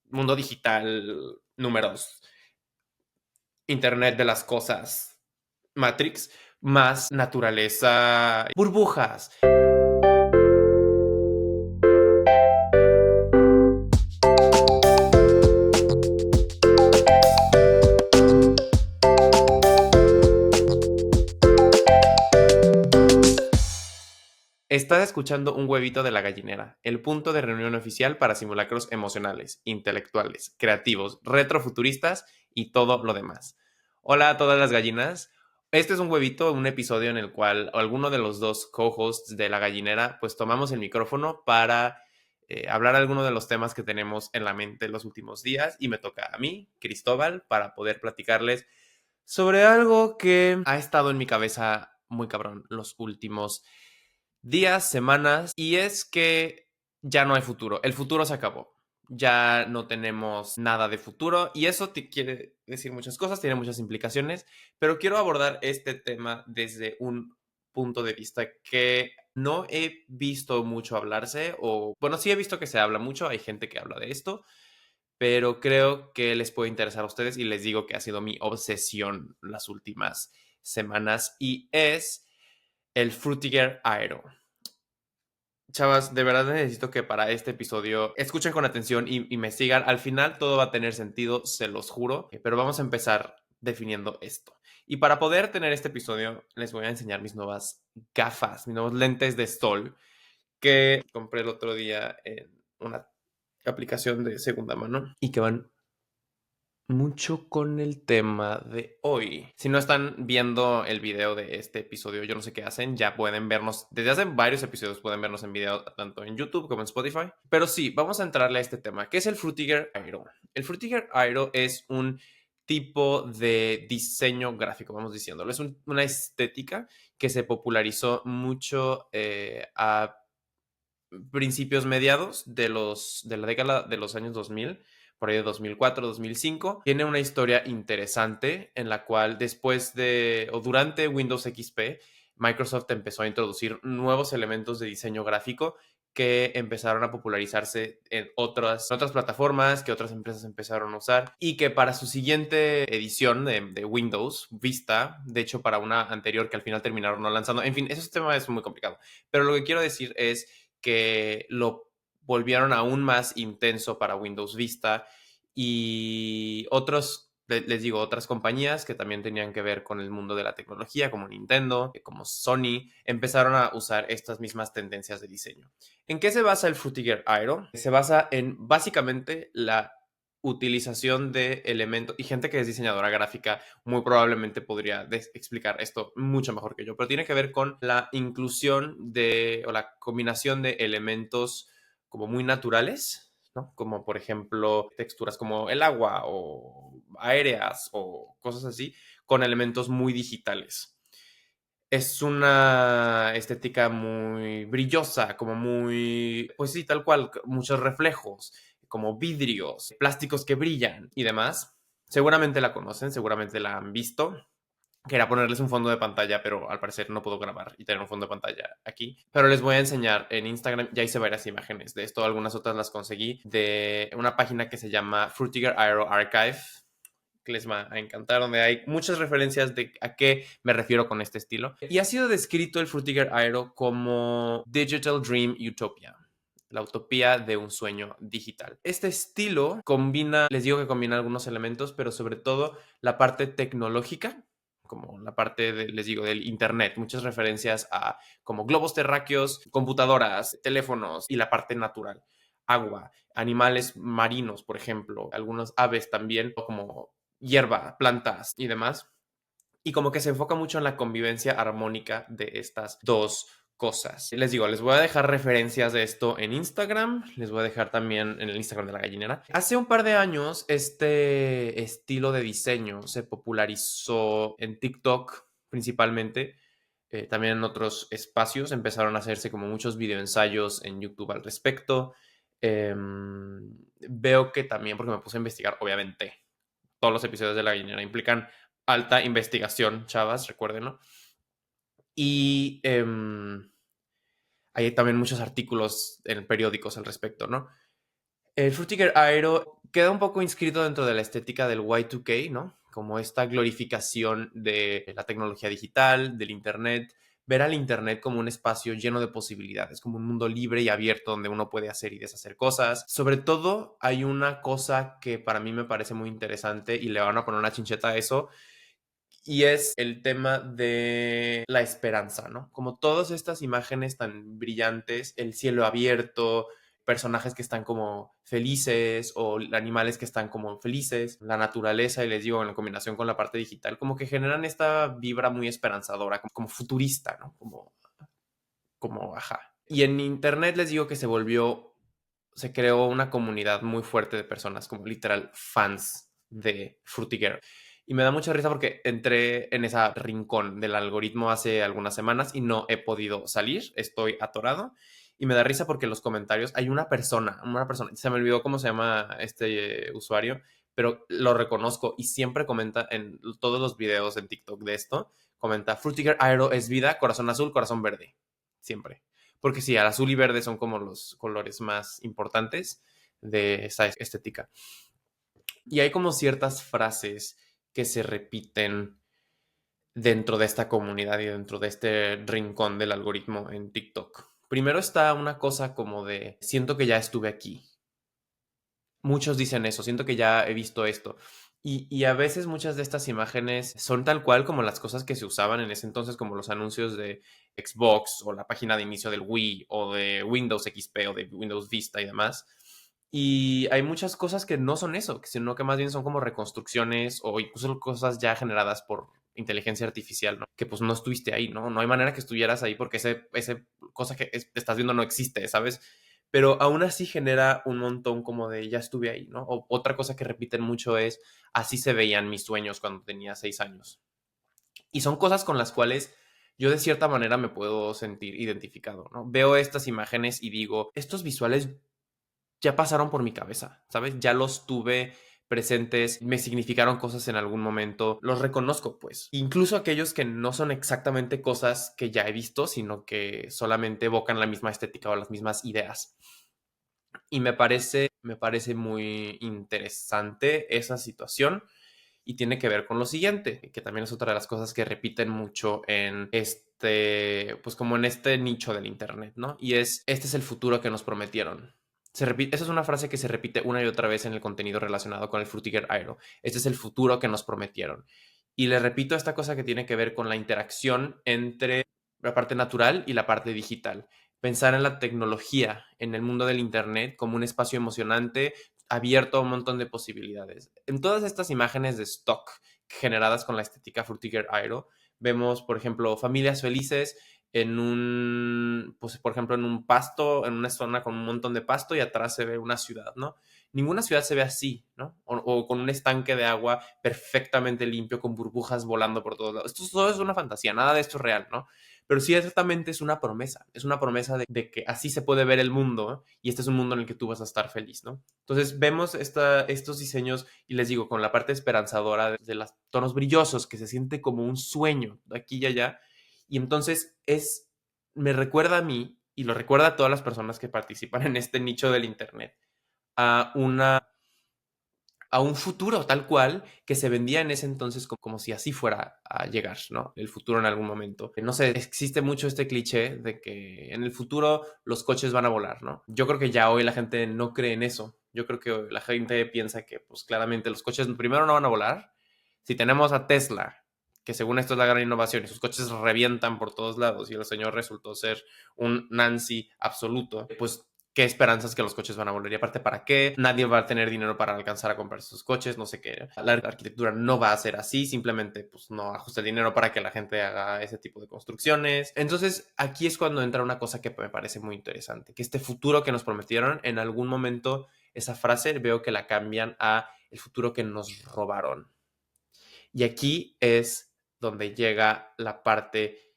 mundo digital, números, Internet de las cosas, Matrix, más naturaleza, burbujas. Estás escuchando Un Huevito de la Gallinera, el punto de reunión oficial para simulacros emocionales, intelectuales, creativos, retrofuturistas y todo lo demás. Hola a todas las gallinas. Este es un huevito, un episodio en el cual alguno de los dos co-hosts de la gallinera pues tomamos el micrófono para hablar algunos de los temas que tenemos en la mente los últimos días y me toca a mí, Cristóbal, para poder platicarles sobre algo que ha estado en mi cabeza muy cabrón los últimos días, semanas, y es que ya no hay futuro. El futuro se acabó. Ya no tenemos nada de futuro y eso te quiere decir muchas cosas, tiene muchas implicaciones, pero quiero abordar este tema desde un punto de vista que no he visto mucho hablarse o, bueno, sí he visto que se habla mucho, hay gente que habla de esto, pero creo que les puede interesar a ustedes y les digo que ha sido mi obsesión las últimas semanas y es el Frutiger Aero. Chavas, de verdad necesito que para este episodio escuchen con atención y me sigan. Al final todo va a tener sentido, se los juro, pero vamos a empezar definiendo esto. Y para poder tener este episodio, les voy a enseñar mis nuevas gafas, mis nuevos lentes de sol que compré el otro día en una aplicación de segunda mano y que van mucho con el tema de hoy. Si no están viendo el video de este episodio, yo no sé qué hacen, ya pueden vernos, desde hace varios episodios pueden vernos en video tanto en YouTube como en Spotify. Pero sí, vamos a entrarle a este tema, que es el Frutiger Aero. El Frutiger Aero es un tipo de diseño gráfico, vamos diciéndolo. Es una estética que se popularizó mucho a principios mediados de la década de los años 2000, por ahí de 2004, 2005. Tiene una historia interesante en la cual después de o durante Windows XP, Microsoft empezó a introducir nuevos elementos de diseño gráfico que empezaron a popularizarse en otras plataformas que otras empresas empezaron a usar y que para su siguiente edición de Windows Vista, de hecho para una anterior que al final terminaron no lanzando, en fin, ese tema es muy complicado, pero lo que quiero decir es que lo volvieron aún más intenso para Windows Vista y les digo, otras compañías que también tenían que ver con el mundo de la tecnología, como Nintendo, como Sony, empezaron a usar estas mismas tendencias de diseño. ¿En qué se basa el Frutiger Aero? Se basa en básicamente la utilización de elementos, y gente que es diseñadora gráfica muy probablemente podría explicar esto mucho mejor que yo, pero tiene que ver con la inclusión o la combinación de elementos como muy naturales, ¿no? Como por ejemplo texturas como el agua o aéreas o cosas así, con elementos muy digitales. Es una estética muy brillosa, como muy, pues sí, tal cual, muchos reflejos, como vidrios, plásticos que brillan y demás. Seguramente la conocen, seguramente la han visto. Quería ponerles un fondo de pantalla, pero al parecer no puedo grabar y tener un fondo de pantalla aquí. Pero les voy a enseñar en Instagram, ya hice varias imágenes de esto, algunas otras las conseguí de una página que se llama Frutiger Aero Archive, que les va a encantar, donde hay muchas referencias de a qué me refiero con este estilo. Y ha sido descrito el Frutiger Aero como Digital Dream Utopia, la utopía de un sueño digital. Este estilo combina, les digo que combina algunos elementos, pero sobre todo la parte tecnológica, como la parte, les digo, del internet, muchas referencias a como globos terráqueos, computadoras, teléfonos y la parte natural, agua, animales marinos, por ejemplo, algunas aves también, como hierba, plantas y demás. Y como que se enfoca mucho en la convivencia armónica de estas dos cosas. Les digo, les voy a dejar referencias de esto en Instagram, les voy a dejar también en el Instagram de la gallinera. Hace un par de años este estilo de diseño se popularizó en TikTok principalmente. También en otros espacios empezaron a hacerse como muchos videoensayos en YouTube al respecto. Veo que también, porque me puse a investigar, obviamente, todos los episodios de La Gallinera implican alta investigación, chavas, recuérdenlo. Y hay también muchos artículos en periódicos al respecto, ¿no? El Frutiger Aero, queda un poco inscrito dentro de la estética del Y2K, ¿no? Como esta glorificación de la tecnología digital, del Internet, ver al Internet como un espacio lleno de posibilidades, como un mundo libre y abierto donde uno puede hacer y deshacer cosas. Sobre todo, hay una cosa que para mí me parece muy interesante y le van a poner una chincheta a eso, y es el tema de la esperanza, ¿no? Como todas estas imágenes tan brillantes, el cielo abierto, personajes que están como felices o animales que están como felices, la naturaleza, y les digo, en combinación con la parte digital, como que generan esta vibra muy esperanzadora, como futurista, ¿no? Ajá. Y en internet les digo que se creó una comunidad muy fuerte de personas, como literal fans de Frutiger. Y me da mucha risa porque entré en ese rincón del algoritmo hace algunas semanas y no he podido salir, estoy atorado. Y me da risa porque en los comentarios hay una persona, se me olvidó cómo se llama este usuario, pero lo reconozco y siempre comenta en todos los videos en TikTok de esto, comenta Frutiger Aero es vida, corazón azul, corazón verde. Siempre. Porque sí, el azul y verde son como los colores más importantes de esa estética. Y hay como ciertas frases que se repiten dentro de esta comunidad y dentro de este rincón del algoritmo en TikTok. Primero está una cosa como de, siento que ya estuve aquí. Muchos dicen eso, siento que ya he visto esto. Y a veces muchas de estas imágenes son tal cual como las cosas que se usaban en ese entonces, como los anuncios de Xbox o la página de inicio del Wii o de Windows XP o de Windows Vista y demás. Y hay muchas cosas que no son eso, sino que más bien son como reconstrucciones o incluso cosas ya generadas por inteligencia artificial, ¿no? Que pues no estuviste ahí, ¿no? No hay manera que estuvieras ahí porque ese cosa que estás viendo no existe, ¿sabes? Pero aún así genera un montón como de ya estuve ahí, ¿no? O, otra cosa que repiten mucho es así se veían mis sueños cuando tenía 6 años. Y son cosas con las cuales yo de cierta manera me puedo sentir identificado, ¿no? Veo estas imágenes y digo, estos visuales ya pasaron por mi cabeza, ¿sabes? Ya los tuve presentes, me significaron cosas en algún momento, los reconozco pues. Incluso aquellos que no son exactamente cosas que ya he visto, sino que solamente evocan la misma estética o las mismas ideas. Y me parece muy interesante esa situación y tiene que ver con lo siguiente, que también es otra de las cosas que repiten mucho en pues como en este nicho del Internet, ¿no? Y este es el futuro que nos prometieron. Esa es una frase que se repite una y otra vez en el contenido relacionado con el Frutiger Aero. Este es el futuro que nos prometieron. Y le repito esta cosa que tiene que ver con la interacción entre la parte natural y la parte digital. Pensar en la tecnología, en el mundo del Internet, como un espacio emocionante, abierto a un montón de posibilidades. En todas estas imágenes de stock generadas con la estética Frutiger Aero, vemos, por ejemplo, familias felices pues, por ejemplo, en un pasto, en una zona con un montón de pasto y atrás se ve una ciudad, ¿no? Ninguna ciudad se ve así, ¿no? O con un estanque de agua perfectamente limpio, con burbujas volando por todos lados. Esto todo es una fantasía, nada de esto es real, ¿no? Pero sí, ciertamente es una promesa de que así se puede ver el mundo, ¿eh? Y este es un mundo en el que tú vas a estar feliz, ¿no? Entonces vemos estos diseños y les digo, con la parte esperanzadora de los tonos brillosos, que se siente como un sueño de aquí y allá, y entonces me recuerda a mí y lo recuerda a todas las personas que participan en este nicho del Internet, a a un futuro tal cual que se vendía en ese entonces como si así fuera a llegar, ¿no? El futuro en algún momento. No sé, existe mucho este cliché de que en el futuro los coches van a volar, ¿no? Yo creo que ya hoy la gente no cree en eso. Yo creo que la gente piensa que, pues claramente los coches primero no van a volar. Si tenemos a Tesla, que según esto es la gran innovación, y sus coches revientan por todos lados y el señor resultó ser un Nancy absoluto, pues qué esperanzas que los coches van a volver. Y aparte, ¿para qué? Nadie va a tener dinero para alcanzar a comprar sus coches, no sé qué. La arquitectura no va a ser así, simplemente pues no ajusta el dinero para que la gente haga ese tipo de construcciones. Entonces, aquí es cuando entra una cosa que me parece muy interesante, que este futuro que nos prometieron, en algún momento esa frase veo que la cambian a el futuro que nos robaron. Y aquí es donde llega la parte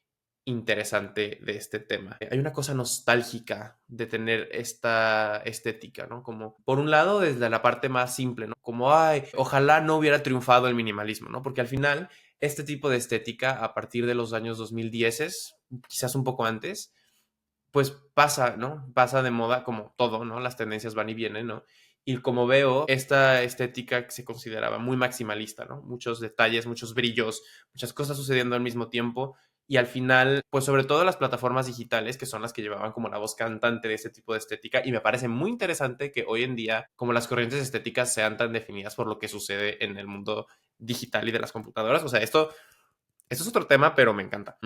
interesante de este tema. Hay una cosa nostálgica de tener esta estética, ¿no? Como, por un lado, desde la parte más simple, ¿no? Como, ay, ojalá no hubiera triunfado el minimalismo, ¿no? Porque al final, este tipo de estética, a partir de los años 2010, quizás un poco antes, pues pasa, ¿no? Pasa de moda como todo, ¿no? Las tendencias van y vienen, ¿no? Y como veo, esta estética que se consideraba muy maximalista, ¿no? Muchos detalles, muchos brillos, muchas cosas sucediendo al mismo tiempo. Y al final, pues sobre todo las plataformas digitales, que son las que llevaban como la voz cantante de este tipo de estética. Y me parece muy interesante que hoy en día, como las corrientes estéticas sean tan definidas por lo que sucede en el mundo digital y de las computadoras. O sea, esto es otro tema, pero me encanta.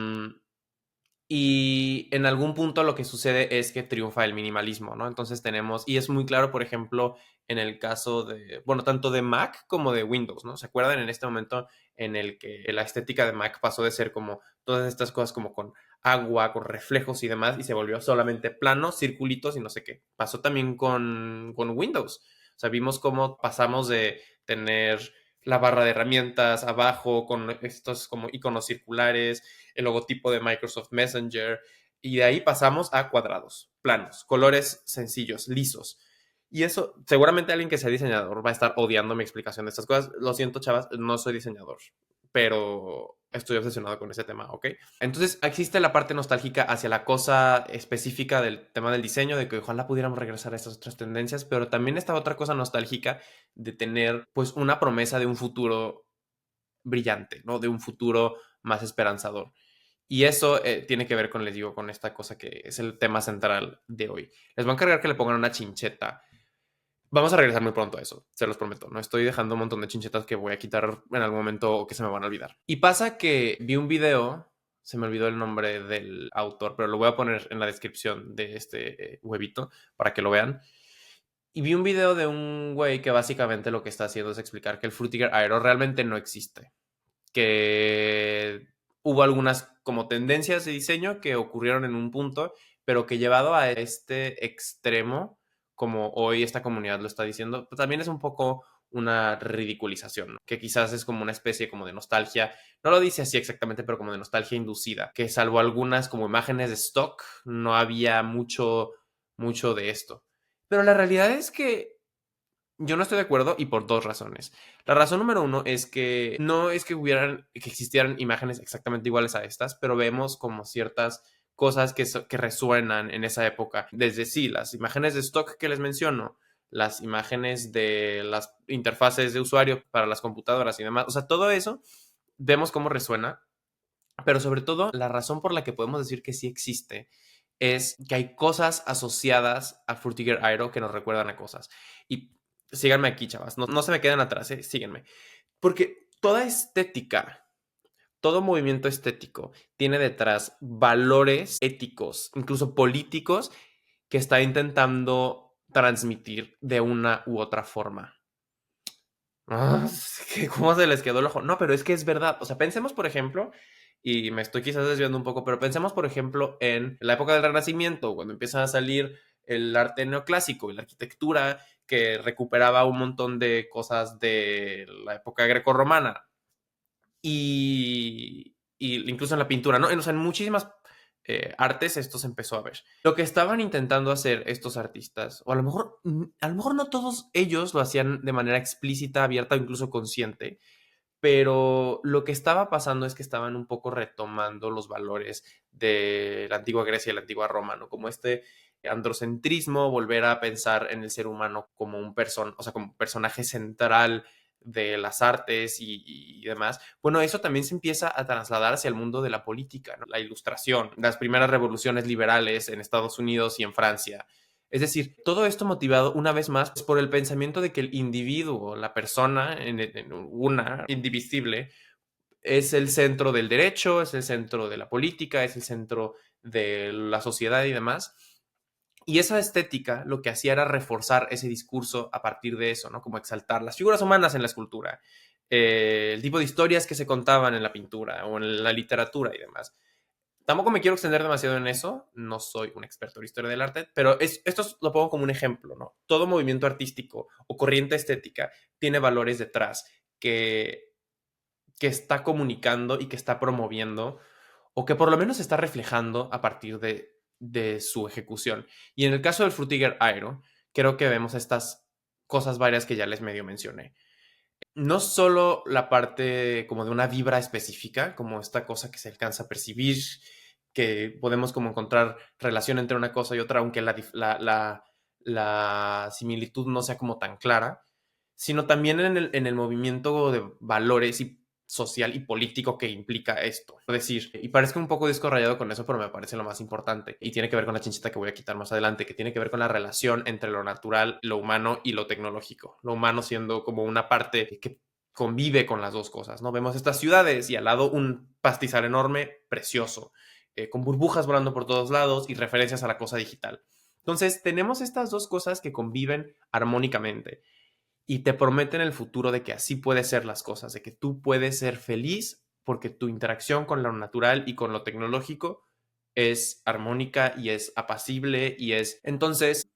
Y en algún punto lo que sucede es que triunfa el minimalismo, ¿no? Entonces tenemos, y es muy claro, por ejemplo, en el caso de, bueno, tanto de Mac como de Windows, ¿no? ¿Se acuerdan en este momento en el que la estética de Mac pasó de ser como todas estas cosas como con agua, con reflejos y demás, y se volvió solamente plano, circulitos y no sé qué? Pasó también con Windows. O sea, vimos cómo pasamos de tener la barra de herramientas abajo con estos como iconos circulares, el logotipo de Microsoft Messenger, y de ahí pasamos a cuadrados, planos, colores sencillos, lisos. Y eso, seguramente alguien que sea diseñador va a estar odiando mi explicación de estas cosas. Lo siento, chavas, no soy diseñador, pero estoy obsesionado con ese tema, ¿ok? Entonces existe la parte nostálgica hacia la cosa específica del tema del diseño, de que ojalá pudiéramos regresar a estas otras tendencias, pero también esta otra cosa nostálgica de tener pues una promesa de un futuro brillante, ¿no? De un futuro más esperanzador. Y eso tiene que ver con, les digo, con esta cosa que es el tema central de hoy. Les voy a encargar que le pongan una chincheta. Vamos a regresar muy pronto a eso, se los prometo. No estoy dejando un montón de chinchetas que voy a quitar en algún momento o que se me van a olvidar. Y pasa que vi un video, se me olvidó el nombre del autor, pero lo voy a poner en la descripción de este huevito para que lo vean. Y vi un video de un güey que básicamente lo que está haciendo es explicar que el Frutiger Aero realmente no existe, que hubo algunas como tendencias de diseño que ocurrieron en un punto, pero que llevado a este extremo, como hoy esta comunidad lo está diciendo, pues también es un poco una ridiculización, ¿no? Que quizás es como una especie como de nostalgia, no lo dice así exactamente, pero como de nostalgia inducida, que salvo algunas como imágenes de stock, no había mucho de esto. Pero la realidad es que yo no estoy de acuerdo y por dos razones. La razón número uno es que no es que existieran imágenes exactamente iguales a estas, pero vemos como ciertas cosas que resuenan en esa época. Desde sí, las imágenes de stock que les menciono, las imágenes de las interfaces de usuario para las computadoras y demás. O sea, todo eso vemos cómo resuena, pero sobre todo la razón por la que podemos decir que sí existe es que hay cosas asociadas a Frutiger Aero que nos recuerdan a cosas. Y síganme aquí, chavas. No se me queden atrás, síguenme. Porque toda estética, todo movimiento estético tiene detrás valores éticos, incluso políticos, que está intentando transmitir de una u otra forma. ¿Cómo se les quedó el ojo? No, pero es que es verdad. O sea, pensemos, por ejemplo, y me estoy quizás desviando un poco, pero pensemos, por ejemplo, en la época del Renacimiento, cuando empieza a salir el arte neoclásico y la arquitectura que recuperaba un montón de cosas de la época grecorromana y incluso en la pintura, ¿no? O sea, en muchísimas artes esto se empezó a ver. Lo que estaban intentando hacer estos artistas, o a lo mejor no todos ellos lo hacían de manera explícita, abierta o incluso consciente, pero lo que estaba pasando es que estaban un poco retomando los valores de la antigua Grecia y la antigua Roma, ¿no? Como este androcentrismo, volver a pensar en el ser humano como o sea, como personaje central de las artes y demás. Bueno, eso también se empieza a trasladar hacia el mundo de la política, ¿no? La ilustración, las primeras revoluciones liberales en Estados Unidos y en Francia. Es decir, todo esto motivado una vez más por el pensamiento de que el individuo, la persona, en una indivisible, es el centro del derecho, es el centro de la política, es el centro de la sociedad y demás. Y esa estética lo que hacía era reforzar ese discurso a partir de eso, ¿no? Como exaltar las figuras humanas en la escultura, el tipo de historias que se contaban en la pintura o en la literatura y demás. Tampoco me quiero extender demasiado en eso, no soy un experto en historia del arte, pero esto lo pongo como un ejemplo, ¿no? Todo movimiento artístico o corriente estética tiene valores detrás que está comunicando y que está promoviendo o que por lo menos está reflejando a partir de su ejecución. Y en el caso del Frutiger Aero, creo que vemos estas cosas varias que ya les medio mencioné. No solo la parte como de una vibra específica, como esta cosa que se alcanza a percibir, que podemos como encontrar relación entre una cosa y otra, aunque la similitud no sea como tan clara, sino también en el movimiento de valores y social y político que implica esto. Es decir, y parezco un poco disco rayado con eso, pero me parece lo más importante. Y tiene que ver con la chinchita que voy a quitar más adelante, que tiene que ver con la relación entre lo natural, lo humano y lo tecnológico. Lo humano siendo como una parte que convive con las dos cosas, ¿no? Vemos estas ciudades y al lado un pastizal enorme, precioso, con burbujas volando por todos lados y referencias a la cosa digital. Entonces, tenemos estas dos cosas que conviven armónicamente y te prometen el futuro de que así pueden ser las cosas, de que tú puedes ser feliz porque tu interacción con lo natural y con lo tecnológico es armónica y es apacible y es... Entonces,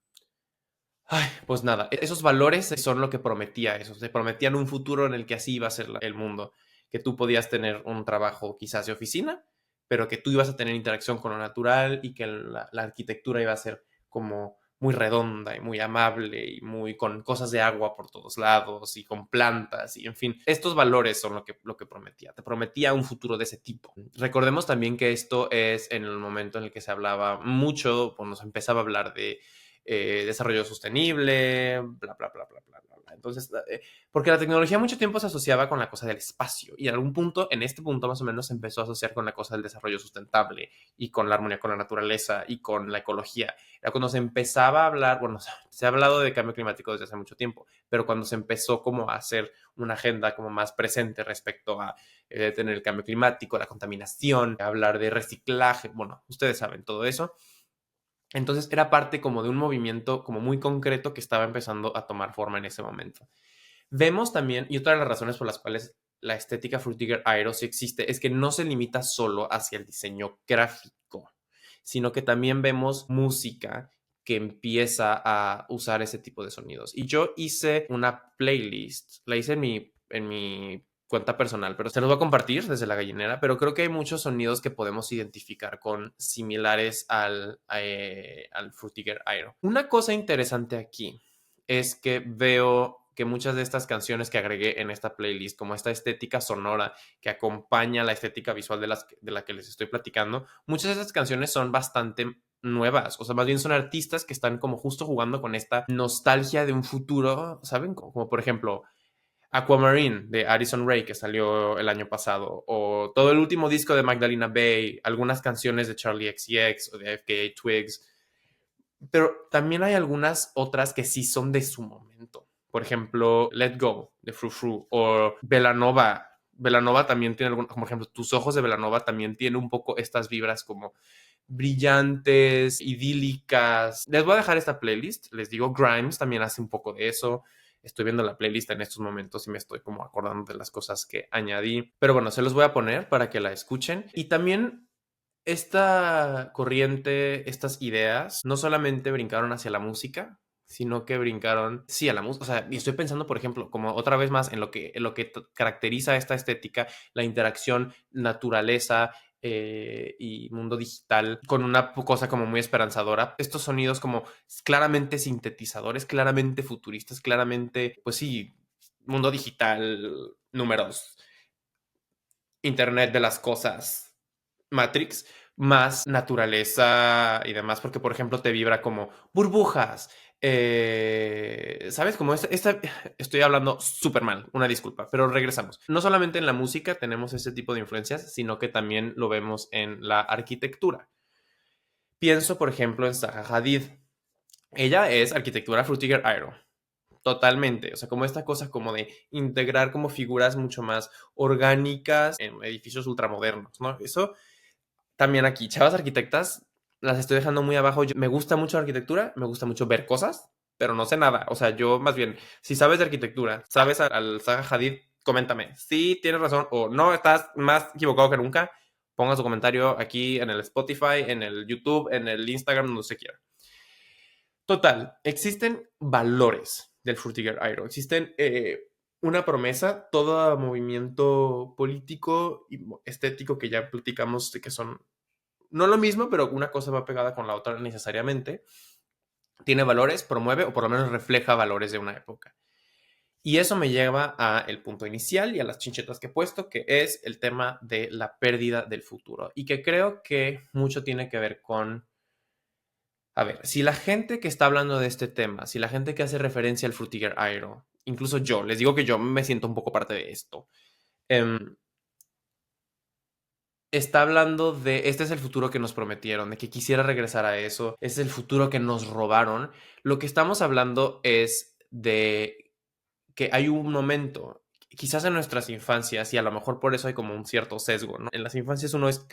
ay, pues nada, esos valores son lo que prometía eso, te prometían un futuro en el que así iba a ser el mundo, que tú podías tener un trabajo quizás de oficina, pero que tú ibas a tener interacción con lo natural y que la arquitectura iba a ser como muy redonda y muy amable y muy con cosas de agua por todos lados y con plantas y en fin, estos valores son lo que prometía, te prometía un futuro de ese tipo. Recordemos también que esto es en el momento en el que se hablaba mucho, cuando se empezaba a hablar de desarrollo sostenible, bla, bla, bla, bla, bla, bla. Entonces, porque la tecnología mucho tiempo se asociaba con la cosa del espacio y en algún punto, en este punto más o menos, se empezó a asociar con la cosa del desarrollo sustentable y con la armonía con la naturaleza y con la ecología. Era cuando se empezaba a hablar, bueno, se ha hablado de cambio climático desde hace mucho tiempo, pero cuando se empezó como a hacer una agenda como más presente respecto a tener el cambio climático, la contaminación, hablar de reciclaje, bueno, ustedes saben todo eso. Entonces era parte como de un movimiento como muy concreto que estaba empezando a tomar forma en ese momento. Vemos también, y otra de las razones por las cuales la estética Frutiger Aero sí existe, es que no se limita solo hacia el diseño gráfico, sino que también vemos música que empieza a usar ese tipo de sonidos. Y yo hice una playlist, la hice en mi cuenta personal, pero se los voy a compartir desde la gallinera, pero creo que hay muchos sonidos que podemos identificar con similares al Frutiger Aero. Una cosa interesante aquí es que veo que muchas de estas canciones que agregué en esta playlist, como esta estética sonora que acompaña la estética visual de la que les estoy platicando, muchas de estas canciones son bastante nuevas, o sea, más bien son artistas que están como justo jugando con esta nostalgia de un futuro, ¿saben? Como por ejemplo Aquamarine de Addison Rae que salió el año pasado, o todo el último disco de Magdalena Bay, algunas canciones de Charlie XCX o de FKA Twigs, pero también hay algunas otras que sí son de su momento. Por ejemplo, Let Go de Frou Frou o Belanova. Belanova también tiene algunos, como por ejemplo, Tus ojos de Belanova también tiene un poco estas vibras como brillantes, idílicas. Les voy a dejar esta playlist. Les digo, Grimes también hace un poco de eso. Estoy viendo la playlist en estos momentos y me estoy como acordando de las cosas que añadí. Pero bueno, se los voy a poner para que la escuchen. Y también esta corriente, estas ideas, no solamente brincaron hacia la música, sino que brincaron, sí, a la música. O sea, y estoy pensando, por ejemplo, como otra vez más en lo que caracteriza esta estética, la interacción naturaleza y mundo digital, con una cosa como muy esperanzadora. Estos sonidos como claramente sintetizadores, claramente futuristas, claramente, pues sí, mundo digital, números, Internet de las cosas, Matrix, más naturaleza y demás, porque por ejemplo te vibra como burbujas, ¿sabes? Como estoy hablando súper mal, una disculpa, pero regresamos. No solamente en la música tenemos ese tipo de influencias, sino que también lo vemos en la arquitectura. Pienso, por ejemplo, en Zaha Hadid. Ella es arquitectura Frutiger Aero. Totalmente, o sea, como esta cosa como de integrar como figuras mucho más orgánicas en edificios ultramodernos, ¿no? Eso también aquí, chavas arquitectas, las estoy dejando muy abajo. Me gusta mucho la arquitectura, me gusta mucho ver cosas, pero no sé nada. O sea, yo más bien, si sabes de arquitectura, sabes al Zaha Hadid, coméntame. Si tienes razón o no, estás más equivocado que nunca. Ponga su comentario aquí en el Spotify, en el YouTube, en el Instagram, donde usted quiera. Total, existen valores del Frutiger Aero. Existen una promesa, todo movimiento político y estético que ya platicamos de que son no lo mismo, pero una cosa va pegada con la otra necesariamente. Tiene valores, promueve o por lo menos refleja valores de una época. Y eso me lleva a el punto inicial y a las chinchetas que he puesto, que es el tema de la pérdida del futuro. Y que creo que mucho tiene que ver con... A ver, si la gente que está hablando de este tema, si la gente que hace referencia al Frutiger Aero, incluso yo, les digo que yo me siento un poco parte de esto, em, está hablando de este es el futuro que nos prometieron, de que quisiera regresar a eso, este es el futuro que nos robaron. Lo que estamos hablando es de que hay un momento, quizás en nuestras infancias, y a lo mejor por eso hay como un cierto sesgo, ¿no? En las infancias uno es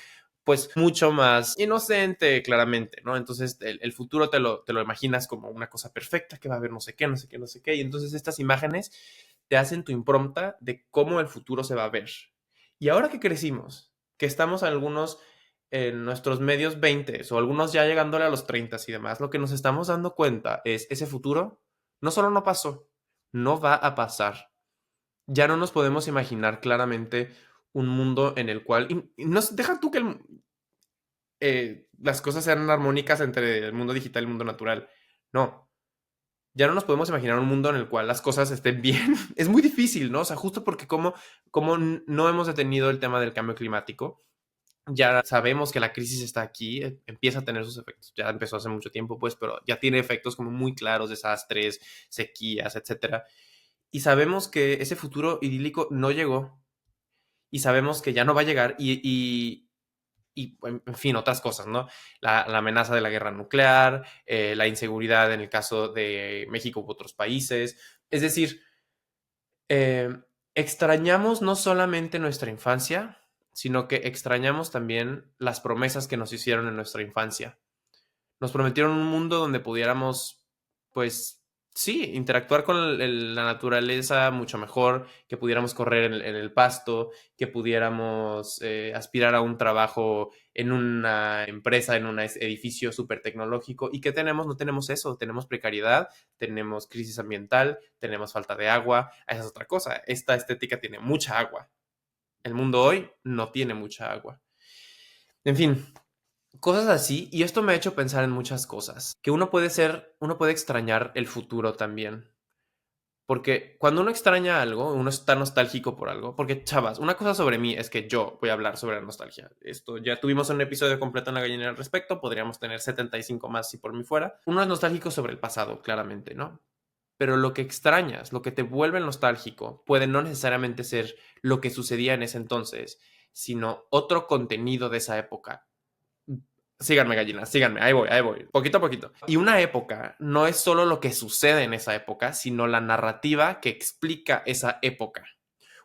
pues mucho más inocente, claramente, ¿no? Entonces el futuro te lo imaginas como una cosa perfecta, que va a haber no sé qué, no sé qué, no sé qué, y entonces estas imágenes te hacen tu impronta de cómo el futuro se va a ver. Y ahora que crecimos, que estamos algunos en nuestros medios 20 o algunos ya llegándole a los 30 y demás, lo que nos estamos dando cuenta es ese futuro no solo no pasó, no va a pasar. Ya no nos podemos imaginar claramente un mundo en el cual... Y no, deja tú que las cosas sean armónicas entre el mundo digital y el mundo natural. No, ya no nos podemos imaginar un mundo en el cual las cosas estén bien. Es muy difícil, ¿no? O sea, justo porque como no hemos detenido el tema del cambio climático, ya sabemos que la crisis está aquí, empieza a tener sus efectos. Ya empezó hace mucho tiempo, pues, pero ya tiene efectos como muy claros, desastres, sequías, etcétera. Y sabemos que ese futuro idílico no llegó y sabemos que ya no va a llegar y en fin, otras cosas, ¿no? La amenaza de la guerra nuclear, la inseguridad en el caso de México u otros países. Es decir, eh, extrañamos no solamente nuestra infancia, sino que extrañamos también las promesas que nos hicieron en nuestra infancia. Nos prometieron un mundo donde pudiéramos, pues, sí, interactuar con la naturaleza mucho mejor, que pudiéramos correr en el pasto, que pudiéramos aspirar a un trabajo en una empresa, en un edificio súper tecnológico. ¿Y qué tenemos? No tenemos eso. Tenemos precariedad, tenemos crisis ambiental, tenemos falta de agua. Esa es otra cosa. Esta estética tiene mucha agua. El mundo hoy no tiene mucha agua. En fin, cosas así, y esto me ha hecho pensar en muchas cosas, que uno puede extrañar el futuro también, porque cuando uno extraña algo, uno está nostálgico por algo, porque chavas, una cosa sobre mí es que yo voy a hablar sobre la nostalgia. Esto ya tuvimos un episodio completo en La Gallinera al respecto, podríamos tener 75 más si por mí fuera. Uno es nostálgico sobre el pasado, claramente, ¿no? Pero lo que extrañas, lo que te vuelve nostálgico, puede no necesariamente ser lo que sucedía en ese entonces, sino otro contenido de esa época. Síganme, gallinas, síganme, ahí voy, poquito a poquito. Y una época no es solo lo que sucede en esa época, sino la narrativa que explica esa época.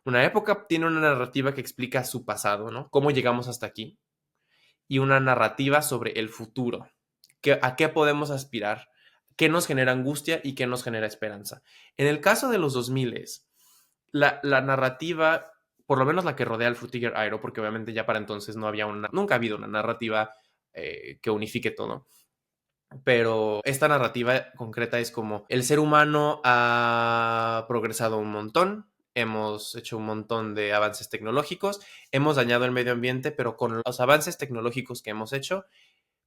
Una época tiene una narrativa que explica su pasado, ¿no? Cómo llegamos hasta aquí. Y una narrativa sobre el futuro. ¿A qué podemos aspirar? ¿Qué nos genera angustia y qué nos genera esperanza? En el caso de los 2000, la narrativa, por lo menos la que rodea al Frutiger Aero, porque obviamente ya para entonces nunca ha habido una narrativa que unifique todo. Pero esta narrativa concreta es como el ser humano ha progresado un montón, hemos hecho un montón de avances tecnológicos, hemos dañado el medio ambiente, pero con los avances tecnológicos que hemos hecho,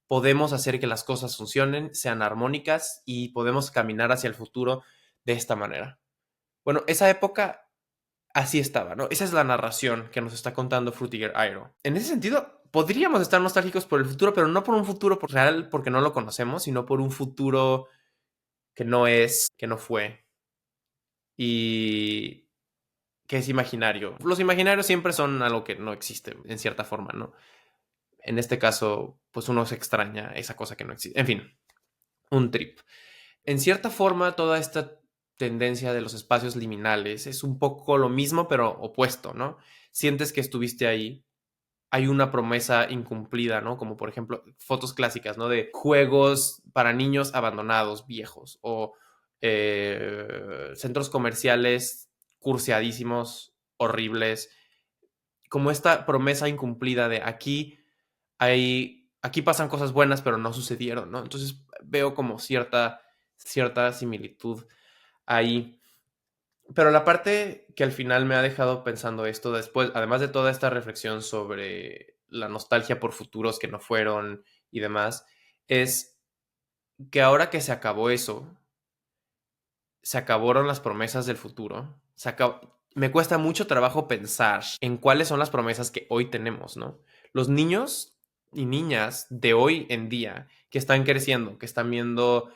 podemos hacer que las cosas funcionen, sean armónicas y podemos caminar hacia el futuro de esta manera. Bueno, esa época así estaba, ¿no? Esa es la narración que nos está contando Frutiger Aero. En ese sentido, podríamos estar nostálgicos por el futuro, pero no por un futuro real porque no lo conocemos, sino por un futuro que no es, que no fue y que es imaginario. Los imaginarios siempre son algo que no existe, en cierta forma, ¿no? En este caso, pues uno se extraña esa cosa que no existe. En fin, un trip. En cierta forma, toda esta tendencia de los espacios liminales es un poco lo mismo, pero opuesto, ¿no? Sientes que estuviste ahí, hay una promesa incumplida, ¿no? Como por ejemplo, fotos clásicas, ¿no? De juegos para niños abandonados, viejos, o centros comerciales cursiadísimos, horribles, como esta promesa incumplida de aquí pasan cosas buenas, pero no sucedieron, ¿no? Entonces veo como cierta similitud ahí. Pero la parte que al final me ha dejado pensando esto después, además de toda esta reflexión sobre la nostalgia por futuros que no fueron y demás, es que ahora que se acabó eso, se acabaron las promesas del futuro, me cuesta mucho trabajo pensar en cuáles son las promesas que hoy tenemos, ¿no? Los niños y niñas de hoy en día que están creciendo, que están viendo,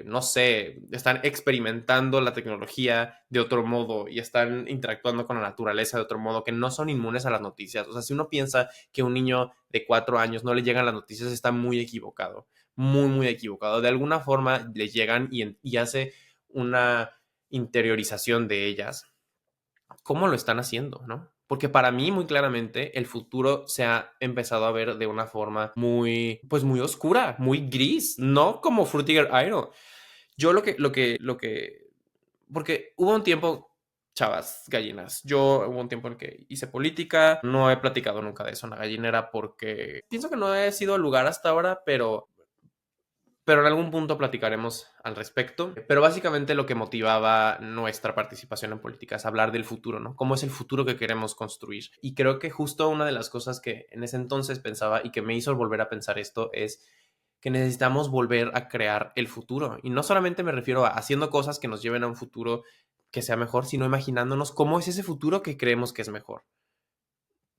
no sé, están experimentando la tecnología de otro modo y están interactuando con la naturaleza de otro modo, que no son inmunes a las noticias. O sea, si uno piensa que un niño de 4 años no le llegan las noticias, está muy equivocado, muy, muy equivocado. De alguna forma le llegan y hace una interiorización de ellas. ¿Cómo lo están haciendo, no? Porque para mí, muy claramente, el futuro se ha empezado a ver de una forma muy, pues muy oscura, muy gris, no como Frutiger Iron. Yo porque hubo un tiempo, chavas, gallinas, hubo un tiempo en que hice política, no he platicado nunca de eso en la gallinera porque pienso que no he sido el lugar hasta ahora, pero en algún punto platicaremos al respecto. Pero básicamente lo que motivaba nuestra participación en política es hablar del futuro, ¿no? ¿Cómo es el futuro que queremos construir? Y creo que justo una de las cosas que en ese entonces pensaba y que me hizo volver a pensar esto es que necesitamos volver a crear el futuro. Y no solamente me refiero a haciendo cosas que nos lleven a un futuro que sea mejor, sino imaginándonos cómo es ese futuro que creemos que es mejor.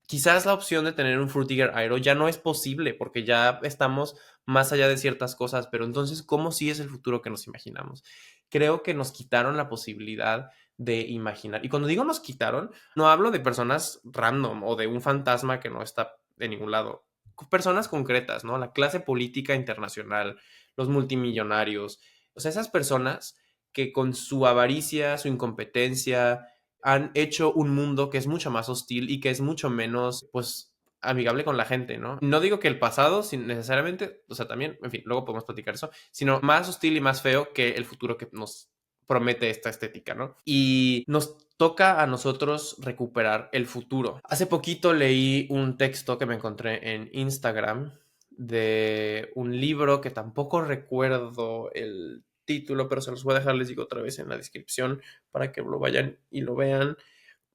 Quizás la opción de tener un Frutiger Aero ya no es posible porque ya estamos más allá de ciertas cosas, pero entonces, ¿cómo sí es el futuro que nos imaginamos? Creo que nos quitaron la posibilidad de imaginar. Y cuando digo nos quitaron, no hablo de personas random o de un fantasma que no está de ningún lado. Personas concretas, ¿no? La clase política internacional, los multimillonarios, o sea, esas personas que con su avaricia, su incompetencia, han hecho un mundo que es mucho más hostil y que es mucho menos, pues, amigable con la gente, ¿no? No digo que el pasado, sin necesariamente, o sea, también, en fin, luego podemos platicar eso, sino más hostil y más feo que el futuro que nos promete esta estética, ¿no? Y nos toca a nosotros recuperar el futuro. Hace poquito leí un texto que me encontré en Instagram de un libro que tampoco recuerdo el título, pero se los voy a dejar, les digo otra vez en la descripción para que lo vayan y lo vean.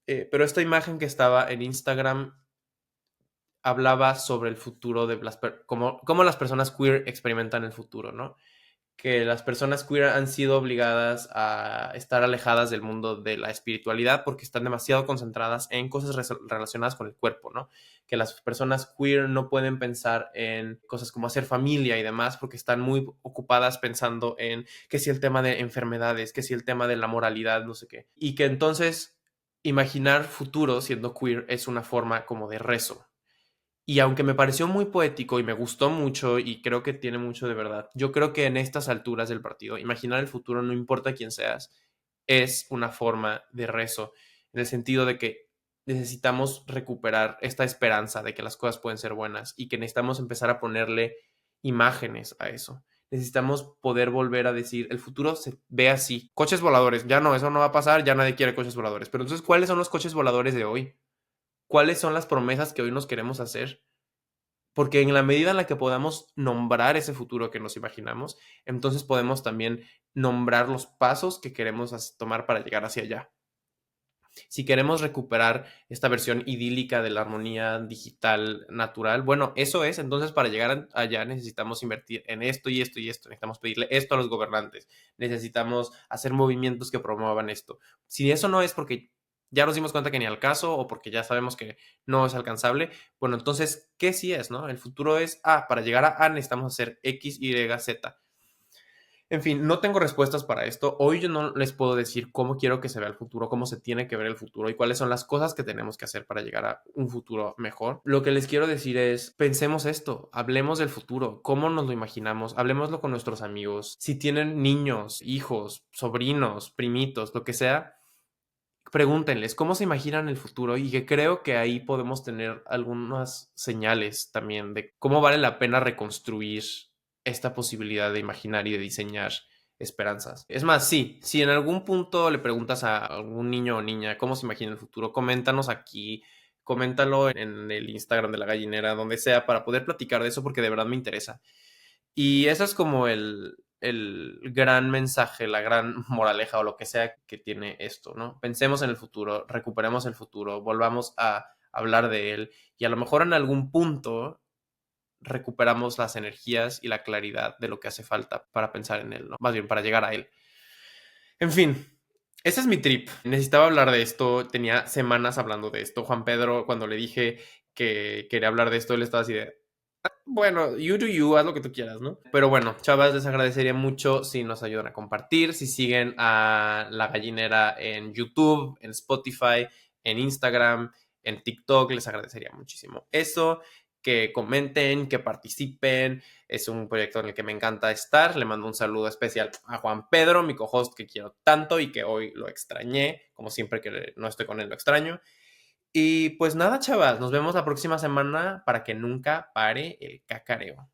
Pero esta imagen que estaba en Instagram hablaba sobre el futuro de cómo las personas queer experimentan el futuro, ¿no? Que las personas queer han sido obligadas a estar alejadas del mundo de la espiritualidad porque están demasiado concentradas en cosas relacionadas con el cuerpo, ¿no? Que las personas queer no pueden pensar en cosas como hacer familia y demás porque están muy ocupadas pensando en que si el tema de enfermedades, que si el tema de la moralidad, no sé qué. Y que entonces imaginar futuro siendo queer es una forma como de rezo. Y aunque me pareció muy poético y me gustó mucho y creo que tiene mucho de verdad, yo creo que en estas alturas del partido, imaginar el futuro, no importa quién seas, es una forma de rezo, en el sentido de que necesitamos recuperar esta esperanza de que las cosas pueden ser buenas y que necesitamos empezar a ponerle imágenes a eso. Necesitamos poder volver a decir, el futuro se ve así. Coches voladores, ya no, eso no va a pasar, ya nadie quiere coches voladores. Pero entonces, ¿cuáles son los coches voladores de hoy? ¿Cuáles son las promesas que hoy nos queremos hacer? Porque en la medida en la que podamos nombrar ese futuro que nos imaginamos, entonces podemos también nombrar los pasos que queremos tomar para llegar hacia allá. Si queremos recuperar esta versión idílica de la armonía digital natural, bueno, eso es, entonces para llegar allá necesitamos invertir en esto y esto y esto, necesitamos pedirle esto a los gobernantes, necesitamos hacer movimientos que promuevan esto. Si eso no es porque ya nos dimos cuenta que ni al caso o porque ya sabemos que no es alcanzable, bueno, entonces, ¿qué sí es, no? El futuro es, para llegar a necesitamos hacer X, Y, Z. En fin, no tengo respuestas para esto. Hoy yo no les puedo decir cómo quiero que se vea el futuro, cómo se tiene que ver el futuro y cuáles son las cosas que tenemos que hacer para llegar a un futuro mejor. Lo que les quiero decir es, pensemos esto, hablemos del futuro, cómo nos lo imaginamos, hablemoslo con nuestros amigos. Si tienen niños, hijos, sobrinos, primitos, lo que sea, pregúntenles cómo se imaginan el futuro y que creo que ahí podemos tener algunas señales también de cómo vale la pena reconstruir esta posibilidad de imaginar y de diseñar esperanzas. Es más, sí, si en algún punto le preguntas a algún niño o niña cómo se imagina el futuro, coméntanos aquí, coméntalo en el Instagram de la gallinera, donde sea, para poder platicar de eso porque de verdad me interesa. Y eso es como el gran mensaje, la gran moraleja o lo que sea que tiene esto, ¿no? Pensemos en el futuro, recuperemos el futuro, volvamos a hablar de él y a lo mejor en algún punto recuperamos las energías y la claridad de lo que hace falta para pensar en él, ¿no? Más bien para llegar a él. En fin, ese es mi trip. Necesitaba hablar de esto, tenía semanas hablando de esto. Juan Pedro, cuando le dije que quería hablar de esto, él estaba así de, bueno, you do you, haz lo que tú quieras, ¿no? Pero bueno, chavas, les agradecería mucho si nos ayudan a compartir, si siguen a La Gallinera en YouTube, en Spotify, en Instagram, en TikTok, les agradecería muchísimo eso, que comenten, que participen, es un proyecto en el que me encanta estar, le mando un saludo especial a Juan Pedro, mi co-host que quiero tanto y que hoy lo extrañé, como siempre que no estoy con él lo extraño. Y pues nada, chavas, nos vemos la próxima semana para que nunca pare el cacareo.